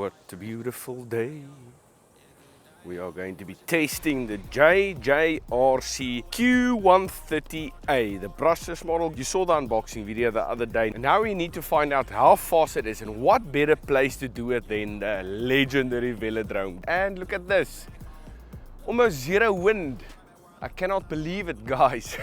what a beautiful day. We are going to be testing the JJRC Q130-A, the brushless model. You saw the unboxing video the other day. And now we need to find out how fast it is and what better place to do it than the legendary Velodrome. And look at this, almost zero wind. I cannot believe it, guys.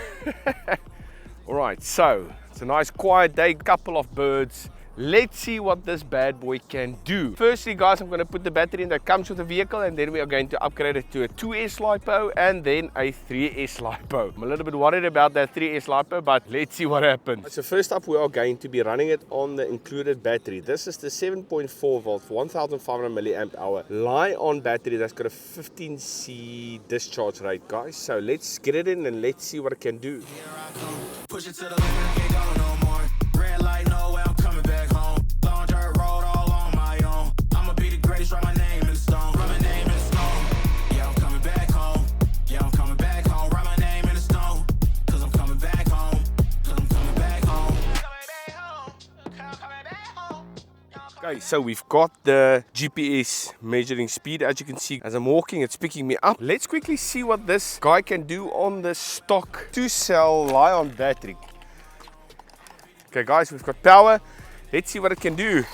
Alright, so it's a nice quiet day, couple of birds. Let's see what this bad boy can do. Firstly, guys, I'm going to put the battery in that comes with the vehicle, and then we are going to upgrade it to a 2S LiPo and then a 3S LiPo. I'm a little bit worried about that 3S LiPo, but let's see what happens. So first up, we are going to be running it on the included battery. This is the 7.4 volt, 1500 milliamp hour Li-on battery that's got a 15C discharge rate, guys. So let's get it in and let's see what it can do. Push it to the limit, can't go no more. Red light, no way, I'm coming back home. Long dirt road all on my own. I'ma be the greatest, write my name in the stone. Write my name in the stone. Yeah, I'm coming back home. Yeah, I'm coming back home. Write my name in the stone. Cause I'm coming back home. Cause I'm coming back home. Okay, so we've got the GPS measuring speed. As you can see, as I'm walking, it's picking me up. Let's quickly see what this guy can do on the stock 2-cell Li-on battery. Okay, guys, we've got power. Let's see what it can do.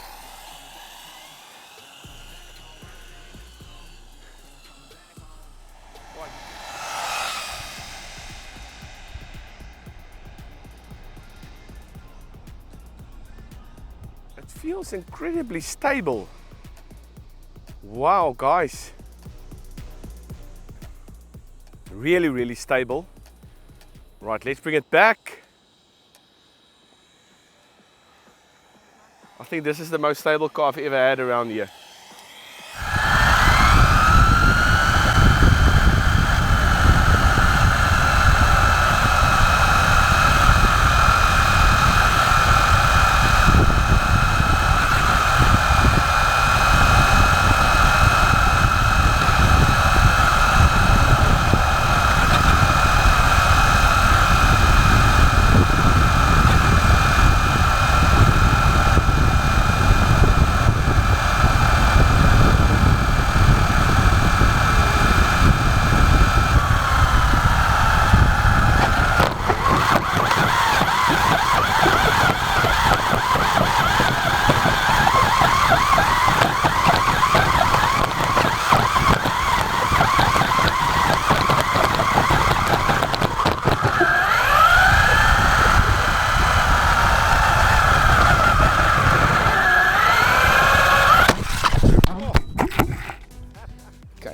It feels incredibly stable. Wow, guys. Really, really stable. Right, let's bring it back. I think this is the most stable car I've ever had around here.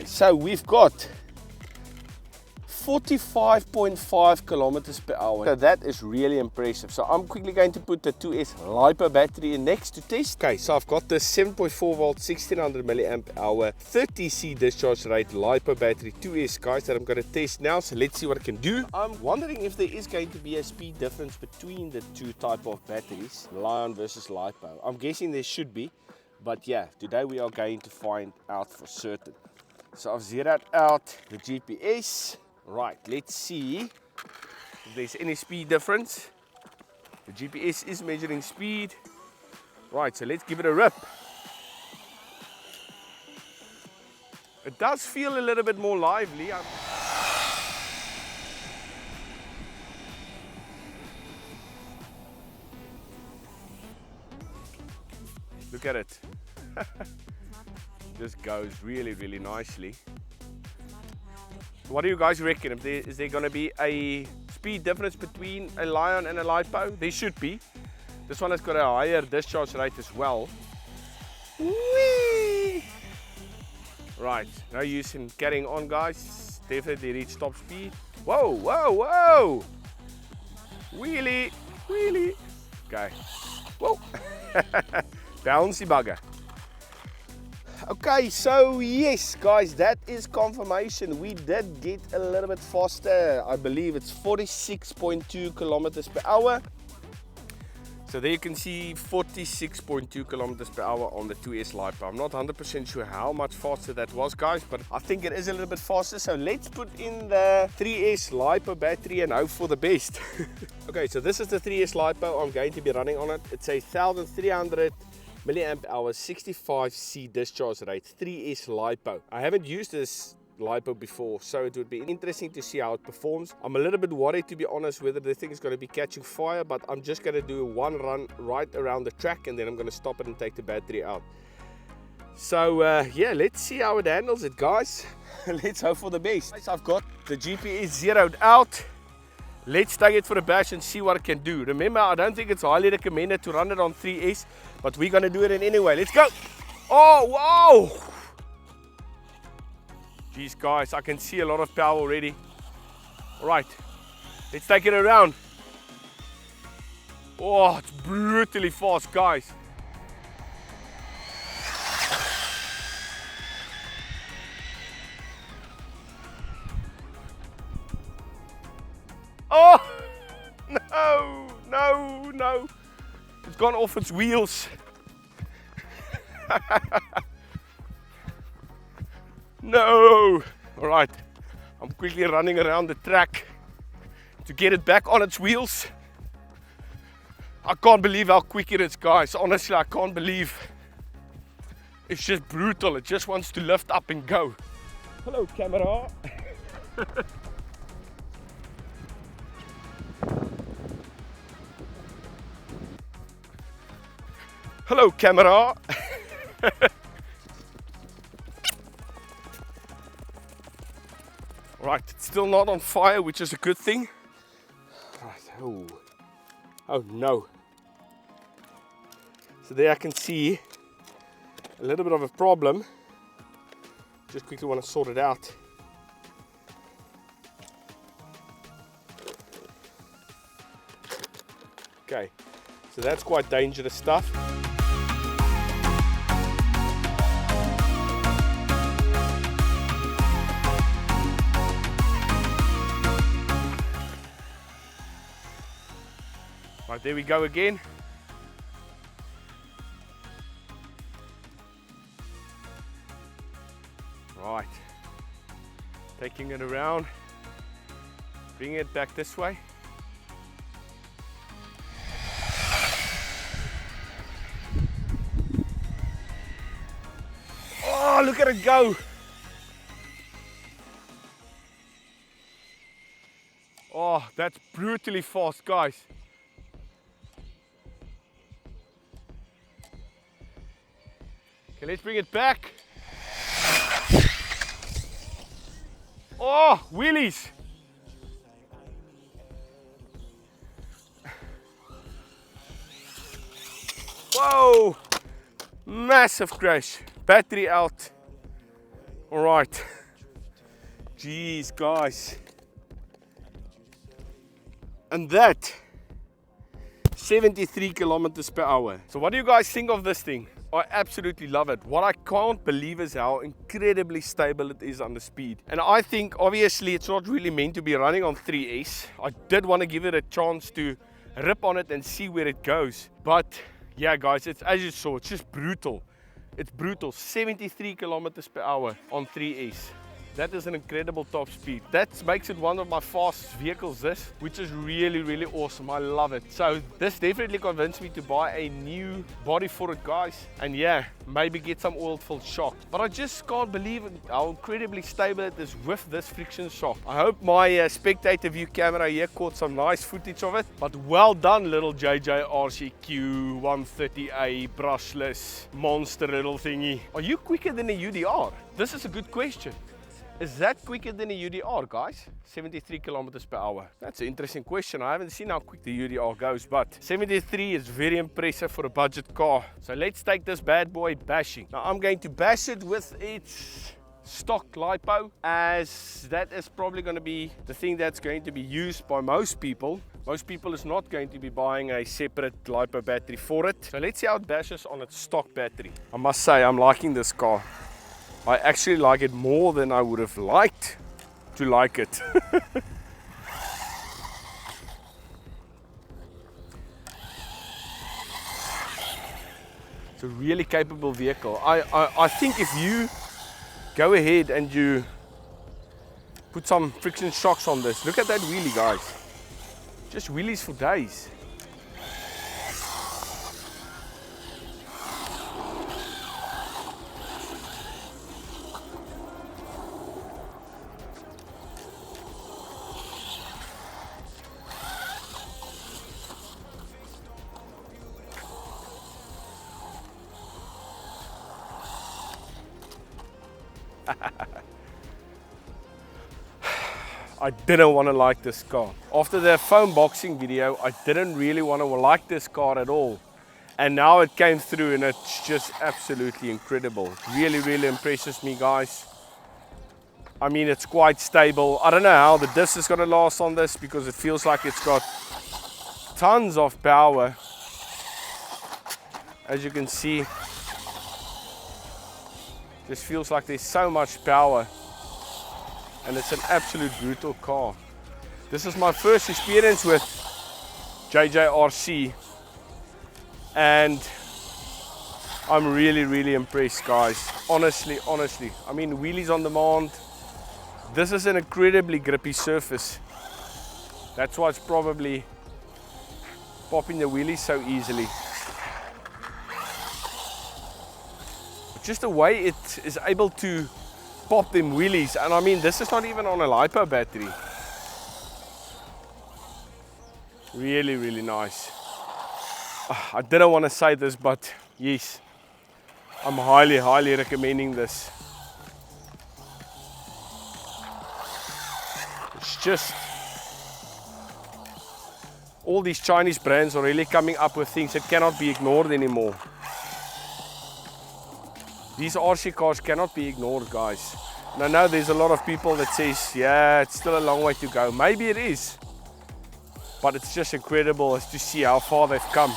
So we've got 45.5 kilometers per hour. So that is really impressive. So I'm quickly going to put the 2S LiPo battery in next to test. Okay, so I've got the 7.4 volt, 1600 milliamp hour, 30C discharge rate LiPo battery 2S, guys, that I'm going to test now. So let's see what it can do. I'm wondering if there is going to be a speed difference between the two type of batteries, Li-on versus LiPo. I'm guessing there should be, but yeah, today we are going to find out for certain. So I've zeroed out the GPS. Right, let's see if there's any speed difference. The GPS is measuring speed. Right, so let's give it a rip. It does feel a little bit more lively. Look at it. This goes really, really nicely. What do you guys reckon? Is there going to be a speed difference between a Li-on and a LiPo? There should be. This one has got a higher discharge rate as well. Whee! Right, no use in carrying on, guys. Definitely reach top speed. Whoa, whoa, whoa! Wheelie, wheelie. Okay. Whoa! Bouncy bugger. Okay, so yes, guys, that is confirmation. We did get a little bit faster. I believe it's 46.2 kilometers per hour. So there you can see 46.2 kilometers per hour on the 2S LiPo. I'm not 100% sure how much faster that was, guys, but I think it is a little bit faster. So let's put in the 3S LiPo battery and hope for the best. Okay, so this is the 3S LiPo I'm going to be running on it. It's a 1300 milliamp hour 65C discharge rate, 3S LiPo. I haven't used this LiPo before, so it would be interesting to see how it performs. I'm a little bit worried, to be honest, whether the thing is going to be catching fire, but I'm just going to do one run right around the track and then I'm going to stop it and take the battery out. So yeah, let's see how it handles it, guys. Let's hope for the best. I've got the GPS zeroed out. Let's take it for a bash and see what it can do. Remember, I don't think it's highly recommended to run it on 3S, but we're going to do it anyway. Let's go. Oh, wow. Jeez, guys, I can see a lot of power already. All right, let's take it around. Oh, it's brutally fast, guys. Oh, no, no, no. It's gone off its wheels. No. All right, I'm quickly running around the track to get it back on its wheels. I can't believe how quick it is, guys. Honestly, I can't believe. It's just brutal. It just wants to lift up and go. Hello, camera. Hello, camera. Right, it's still not on fire, which is a good thing. Right, oh. Oh no. So there I can see a little bit of a problem. Just quickly want to sort it out. Okay, so that's quite dangerous stuff. Right, there we go again. Right, taking it around, bringing it back this way. Oh, look at it go. Oh, that's brutally fast, guys. Okay, let's bring it back. Oh, wheelies. Whoa, massive crash. Battery out. All right. Jeez, guys. And that, 73 kilometers per hour. So what do you guys think of this thing? I absolutely love it. What I can't believe is how incredibly stable it is under speed. And I think obviously it's not really meant to be running on 3S. I did want to give it a chance to rip on it and see where it goes. But yeah, guys, it's, as you saw, it's just brutal. It's brutal. 73 kilometers per hour on 3S. That is an incredible top speed. That makes it one of my fastest vehicles, this, which is really, really awesome. I love it. So this definitely convinced me to buy a new body for it, guys. And yeah, maybe get some oil-filled shock. But I just can't believe how incredibly stable it is with this friction shock. I hope my spectator view camera here caught some nice footage of it. But well done, little JJRC Q130-A brushless monster little thingy. Are you quicker than a UDR? This is a good question. Is that quicker than a UDR, guys? 73 kilometers per hour. That's an interesting question. I haven't seen how quick the UDR goes, but 73 is very impressive for a budget car. So let's take this bad boy bashing. Now I'm going to bash it with its stock LiPo, as that is probably going to be the thing that's going to be used by most people. Most people is not going to be buying a separate LiPo battery for it. So let's see how it bashes on its stock battery. I must say, I'm liking this car. I actually like it more than I would have liked to like it. It's a really capable vehicle. I think if you go ahead and you put some friction shocks on this, look at that wheelie, guys. Just wheelies for days. I didn't want to like this car. After the foam boxing video, I didn't really want to like this car at all. And now it came through and it's just absolutely incredible. Really, really impresses me, guys. I mean, it's quite stable. I don't know how the disc is going to last on this because it feels like it's got tons of power. As you can see, just feels like there's so much power. And it's an absolute brutal car. This is my first experience with JJRC. And I'm really, really impressed, guys. Honestly. I mean, wheelies on demand. This is an incredibly grippy surface. That's why it's probably popping the wheelies so easily. But just the way it is able to pop them wheelies, and I mean, this is not even on a LiPo battery. Really, really nice. I didn't want to say this, but yes, I'm highly, highly recommending this. It's just, all these Chinese brands are really coming up with things that cannot be ignored anymore. These RC cars cannot be ignored, guys. And I know there's a lot of people that says, yeah, it's still a long way to go. Maybe it is. But it's just incredible as to see how far they've come.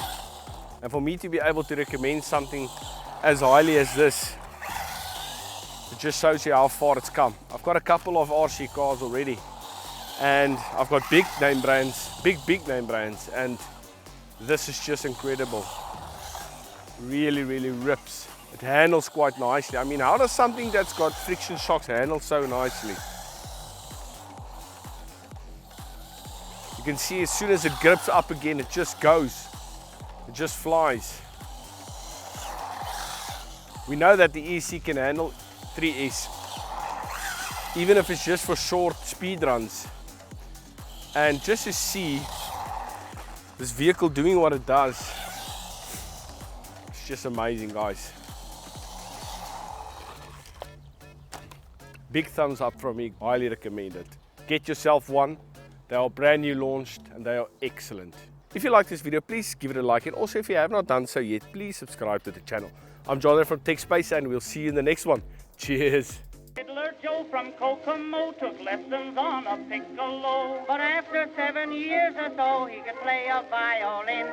And for me to be able to recommend something as highly as this, it just shows you how far it's come. I've got a couple of RC cars already. And I've got big name brands, big name brands. And this is just incredible. Really, really rips. It handles quite nicely. I mean, how does something that's got friction shocks handle so nicely? You can see as soon as it grips up again, it just goes. It just flies. We know that the EC can handle 3S, even if it's just for short speed runs. And just to see this vehicle doing what it does, it's just amazing, guys. Big thumbs up from me, highly recommend it. Get yourself one. They are brand new launched and they are excellent. If you like this video, please give it a like, and also if you have not done so yet, please subscribe to the channel. I'm Jonathan from TechSpace and we'll see you in the next one. Cheers! Fiddler Joe from Kokomo took lessons on a piccolo, but after 7 years or so he could play a violin.